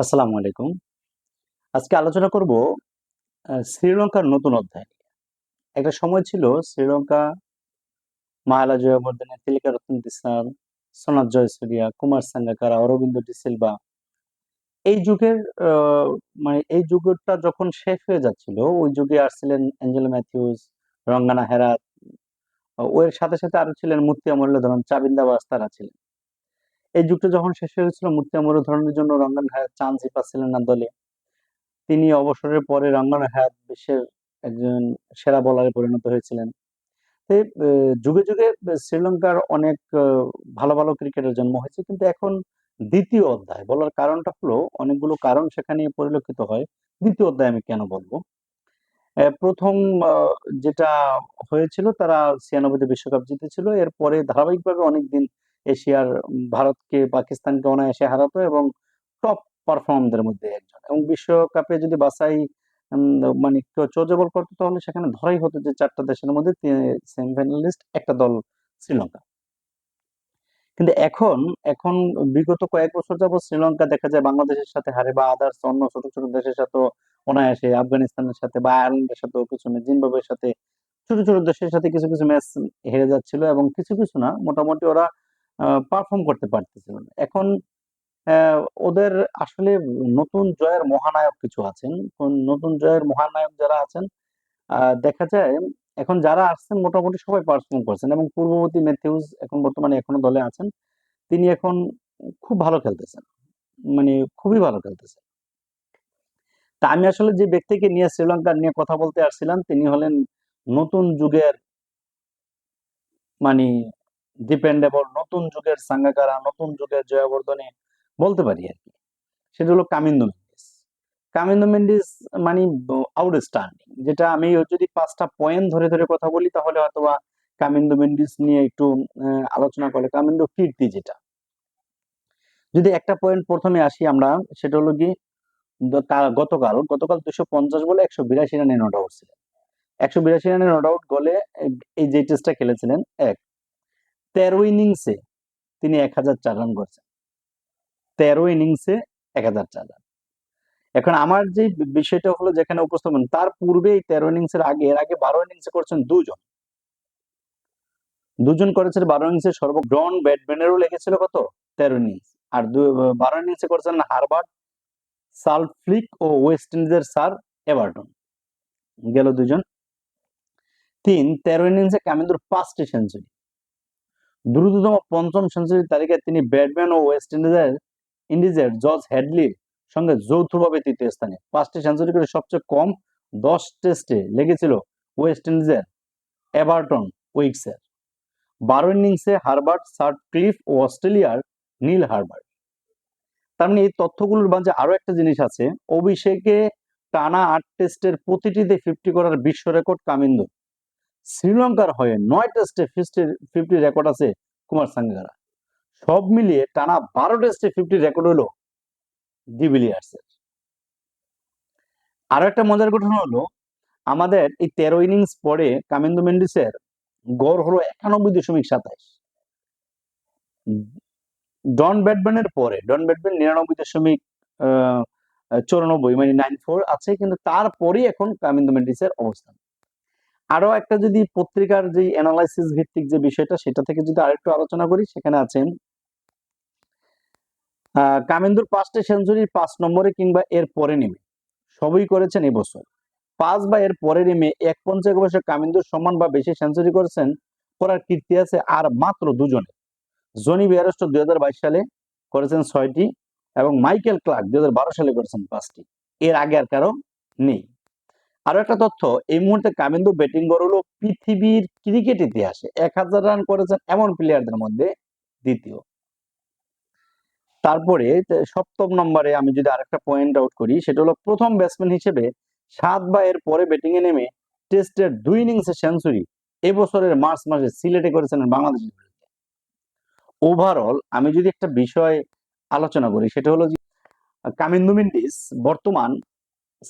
আসসালামু আলাইকুম। আজকে আলোচনা করব শ্রীলঙ্কার নতুন অধ্যায়। একটা সময় ছিল শ্রীলঙ্কা মাহালা জয়াবর্ধনে, তিলকারত্নে দিসাল, সনাথ জয়সূরিয়া, কুমার সাঙ্গাকারা, অরবিন্দ ডি সিলভা। এই যুগের আ এই যুগটা যখন শেষ হয়ে যাচ্ছিল, ওই যুগে আসছিলেন অ্যাঞ্জেলো ম্যাথিউস, রঙ্গানা হেরাত। ওর সাথে আরো ছিলেন মুতিয়া মুরলীধরন, চাবিন্দা বাস তারা ছিলেন। এই যুগটা যখন শেষ হয়ে গেছিল, মুতিয়া মুরলীধরনের জন্য রঙ্গানা হেরাত চান্সই পাচ্ছিলেন না দলে। তিনি অবসরের পরে রঙ্গনা হায়াত বিশ্বের একজন সেরা বোলারে পরিণত হয়েছিলেন। তো যুগে শ্রীলঙ্কার অনেক ভালো ক্রিকেটার জন্ম হয়েছে। কিন্তু এখন দ্বিতীয় অধ্যায় বলার কারণটা হলো অনেকগুলো কারণ সেখানে পরিলক্ষিত হয়। দ্বিতীয় অধ্যায় আমি কেন বলব? ১ম আ যেটা হয়েছিল তারা ৯৬ তে বিশ্বকাপ জিতেছিল। এরপরে ধারাবাহিকভাবে অনেকদিন এশিয়ার ভারতকে, পাকিস্তানকে অনায়াসে হারাতো এবং টপ পারফর্ম দের মধ্যে একজন। এবং বিশ্বকাপে যদি বাছাই উম মানে কেউ চোজবল করতো তাহলে সেখানে ধরাই হতো যে ৪ টা দেশের মধ্যে সেমিফাইনালিস্ট একটা দল শ্রীলঙ্কা। কিন্তু এখন বিগত কয়েক বছর যাবৎ শ্রীলঙ্কা দেখা যায় বাংলাদেশের সাথে হারে বা আদার্স অন্য ছোট দেশের সাথেও অনায়াসে, আফগানিস্তানের সাথে বা আয়ারল্যান্ডের সাথেও কিছু ম্যাচ, জিম্বাবুয়ের সাথে ছোট দেশের সাথে কিছু ম্যাচ হেরে যাচ্ছিল এবং কিছু না মোটামুটি ওরা পারফর্ম করতে পারতেছিল না। এখন ওদের আসলে নতুন জয়ের মহানায়ক কিছু আছেন। নতুন জয়ের মহানায়ক যারা আছেন, আ দেখা যায় এখন যারা আসছেন মোটামুটি সবাই পারফর্ম করছেন এবং পূর্ববর্তী ম্যাথিউস এখন বর্তমানে এখনো দলে আছেন। তিনি এখন খুব ভালো খেলতেছেন। মানে খুবই ভালো খেলতেছেন। তা আমি আসলে যে ব্যক্তিকে নিয়ে শ্রীলঙ্কা নিয়ে কথা বলতে আসছিলাম তিনি হলেন নতুন যুগের মানি ডিপেন্ডেবল, নতুন যুগের সাঙ্গাকারা, নতুন যুগের জয়াবর্ধনে বলতে পারি আরকি। সেটা হলো কামিন্দো মেন্ডিস। কামিন্দো মেন্ডিস মানি আউটস্ট্যান্ডিং। যেটা আমি যদি ৫ টা পয়েন্ট ধরে কথা বলি তাহলে হয়তোবা কামিন্দো মেন্ডিস নিয়ে একটু আলোচনা করলে কামিন্দো কীর্তি যেটা। যদি একটা পয়েন্ট ১ম এ আসি আমরা, সেটা হলো গিয়ে গতকাল ২৫০ বলে ১৮২ রানে নট আউট ছিলেন। ১৮২ রানে নট আউট গোলে এই যে টেস্টটা খেলেছিলেন ১৩ ইনিংসে তিনি ১০০৪ রান করছেন। ১৩ ইনিংসে ১০০৪ রান। এখন আমার যে বিষয়টা হলো যেখানে উপস্থাপন, তার পূর্বে এই ১৩ ইনিংসের আগে, এর আগে ১২ ইনিংসে করছেন ২ জন। ২ জন করেছেন ১২ ইনিংসে ডন ব্র্যাডম্যানেরও লেগেছিল কত? ১৩ ইনিংস। আর ১২ ইনিংসে করেছেন হার্বার্ট, সাল্ট ফ্লিক ও ওয়েস্ট ইন্ডিজের স্যার এভারটন। গেল ২ জন। ১৩ ইনিংসে কামিন্দুর ৫ টি সেঞ্চুরি। দ্রুততম পঞ্চম সেঞ্চুরির তালিকায় তিনি ব্র্যাডম্যান ও ওয়েস্ট ইন্ডিজের জর্জ হেডলির সঙ্গে যৌথভাবে ৩য় স্থানে। ৫ টি সেঞ্চুরি করে সবচেয়ে কম ১০ টেস্টে লেগেছিল ওয়েস্ট ইন্ডিজের এভারটন উইকসের। ১২ ইনিংসে হার্বার্ট, সাটক্লিফ ও অস্ট্রেলিয়ার নীল হার্বার্ট। তার মানে এই তথ্যগুলোর মাঝে আরো একটা জিনিস আছে। অভিষেকে টানা ৮ টেস্টের প্রতিটিতে ৫০ করার বিশ্ব রেকর্ড কামিন্দুর। শ্রীলঙ্কার হয়ে ৯ টেস্টে ৫০ রেকর্ড আছে কুমার সাঙ্গাকারা। সব মিলিয়ে টানা ১২ টেস্টে ৫০ রেকর্ড হলো ডিভিলিয়ার্সের। আরো একটা মজার ঘটনা হলো আমাদের এই ১৩ ইনিংস পরে কামিন্দো মেন্ডিসের গড় হলো ৯১.২৭। ডন ব্র্যাডম্যানের পরে ডন ব্র্যাডম্যান ৯৯.৯৪ মানে ৯৪ আছে, কিন্তু তারপরেই এখন কামিন্দো মেন্ডিসের অবস্থান। আরো একটা যদি পত্রিকার যে অ্যানালাইসিস ভিত্তিক যে বিষয়টা সেটা থেকে যদি আরেকটু আলোচনা করি, সেখানে আছেন কামিন্দুর ৫টা সেঞ্চুরি ৫ নম্বরে কিংবা এর পরে নেমে সবই করেছেন এবছর। ৫ বা এর পরে নেমে ১৫ বছর কামিন্দুর সমান বা বেশি সেঞ্চুরি করার কীর্তি আছে আর মাত্র ২ জনের। জনি বেয়ারস্টো ২০২২ সালে করেছেন ৬টি এবং মাইকেল ক্লার্ক ২০১২ সালে করেছেন ৫টি। এর আগে আর কারো নেই। আরো একটা তথ্য, এই মুহূর্তে কামিন্দু ব্যাটিং গড় হলো পৃথিবীর ক্রিকেট ইতিহাসে ১০০০ রান করেছেন এমন প্লেয়ারদের মধ্যে দ্বিতীয়। তারপরে ৭ম নম্বরে আমি যদি আরেকটা পয়েন্ট আউট করি, সেটা হলো প্রথম ব্যাটসম্যান হিসেবে ৭ বা এর পরে ব্যাটিং এ নেমে টেস্টের ২ ইনিংসে সেঞ্চুরি এবছরের মার্চ মাসে সিলেটে করেছিলেন বাংলাদেশের বিরুদ্ধে। ওভারঅল আমি যদি একটা বিষয় আলোচনা করি, সেটা হলো যে কামিন্দু মেন্ডিস বর্তমান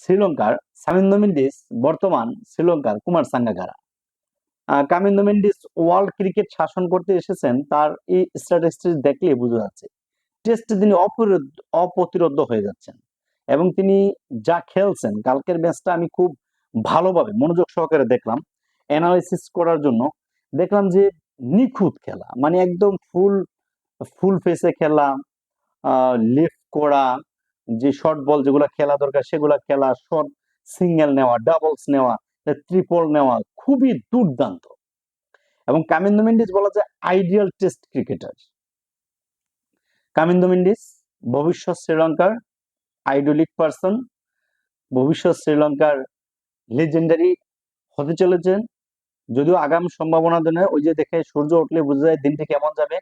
শ্রীলঙ্কার শ্রীলঙ্কার কুমার সাঙ্গাকারা। কামিন্দো মেন্ডিস ওয়ার্ল্ড ক্রিকেট শাসন করতে এসেছেন, তার এই স্ট্যাটিস্টিক্স দেখলে বোঝা যাচ্ছে। টেস্টে তিনি অপ্রতিরোধ্য হয়ে যাচ্ছেন এবং তিনি যা খেলছেন কালকের ম্যাচটা আমি খুব ভালোভাবে মনোযোগ সহকারে দেখলাম অ্যানালাইসিস করার জন্য। দেখলাম যে নিখুঁত খেলা, মানে একদম ফুল ফুল ফেসে খেলা, লিফট করা, যে শর্ট বল যেগুলো খেলা দরকার সেগুলা খেলা, শর্ট সিঙ্গেল নেওয়া, ডাবলস নেওয়া, ট্রিপল নেওয়া, খুবই দুর্দান্ত। এবং কামিন্দো মেন্ডিস বলা যায় ideal test cricketer. Kamindu Mendis ভবিষ্যৎ শ্রীলঙ্কার আইডলিক পার্সন, ভবিষ্যৎ শ্রীলঙ্কার লেজেন্ডারি হতে চলেছেন। যদিও আগাম সম্ভাবনা নয়, ওই যে দেখে সূর্য উঠলে বোঝা যায় দিনটি কেমন যাবে।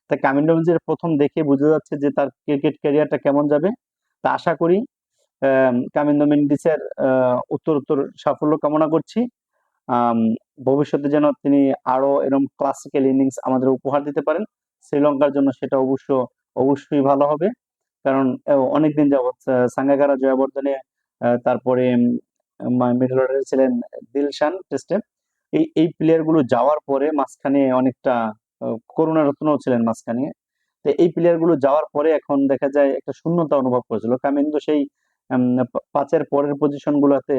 তা কামিন্দো মেন্ডিসের প্রথম দেখে বোঝা যাচ্ছে যে তার ক্রিকেট ক্যারিয়ারটা কেমন যাবে। তা আশা করি কামিন্দো মেন্ডিসের উত্তরোত্তর সাফল্য কামনা করছি। ভবিষ্যতে যেন তিনি আরো এরকম ক্লাসিক্যাল ইনিংস আমাদের উপহার দিতে পারেন। শ্রীলঙ্কার জন্য সেটা অবশ্যই ভালো হবে। কারণ অনেকদিন যাবৎ সাঙ্গাকারা, জয়াবর্ধনে, তারপরে মিডল অর্ডারে ছিলেন দিলশান টেস্টে। এই প্লেয়ার গুলো যাওয়ার পরে মাঝখানে অনেকটা করুণারত্নও ছিলেন মাঝখানে। তো এই প্লেয়ার গুলো যাওয়ার পরে এখন দেখা যায় একটা শূন্যতা অনুভব করেছিল কামিন্দো। সেই পাঁচের পরের পজিশন গুলাতে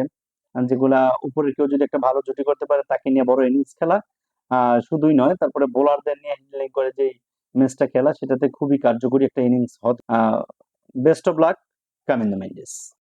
যেগুলা উপরে কেউ যদি একটা ভালো জুটি করতে পারে তাকে নিয়ে বড় ইনিংস খেলা, শুধুই নয় তারপরে বোলারদের নিয়ে হ্যান্ডলিং করে যে ম্যাচটা খেলা, সেটাতে খুবই কার্যকরী একটা innings. Best of luck Kamindu Mendis.